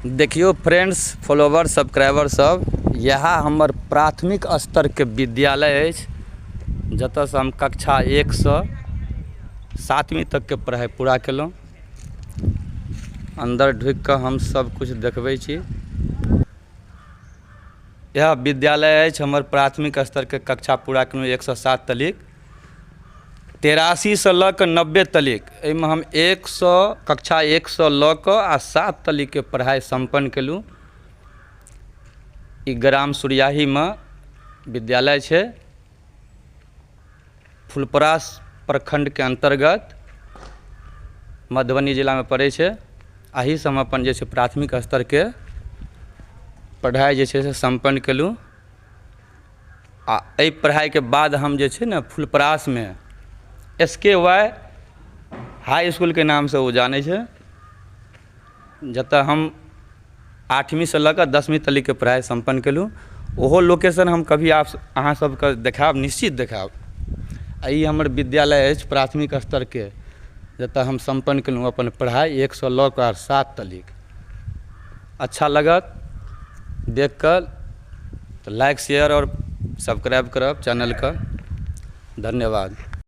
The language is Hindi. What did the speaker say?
देखियो फ्रेंड्स, फॉलोवर, सब्सक्राइबर सब, यह हमर प्राथमिक स्तर के विद्यालय अछि जतऽ से हम कक्षा 1 से 7वीं तक के पढ़ाई पूरा केलहुँ। अंदर ढुक कऽ हम सब कुछ देखबै छी। यह विद्यालय अछि हमर प्राथमिक स्तर के कक्षा पूरा केलहुँ 1 से 7 तलिक, 83 से लऽ कऽ 90 तलिक। एहिमे हम कक्षा 1 से लऽ कऽ आ 7 तलिक के पढ़ाई संपन्न केलहुँ। ई ग्राम सुरियाही में विद्यालय छै, फुलपरास प्रखंड के अंतर्गत मधुबनी जिला में पड़ै छै। एही से हम अपन जे छै प्राथमिक स्तर के पढ़ाई जे छै से संपन्न केलहुँ। आ एहि पढ़ाई के बाद हम जे छै ने फुलपरास में SKY हाई स्कूल के नाम से वो जाने छै, जतऽ हम 8वीं से लऽ कऽ 10वीं तलिक के पढ़ाई संपन्न केलहुँ। ओहो लोकेशन हम कभी अहाँ सबके देखाब, निश्चित देखाब। ई हमर विद्यालय अछि प्राथमिक स्तर के, जतऽ हम संपन्न केलहुँ अपन पढ़ाई 1 से लऽ कऽ 7 तलिक। अच्छा लगत देख कर तो लाइक, शेयर और सब्सक्राइब करब चैनल का। धन्यवाद।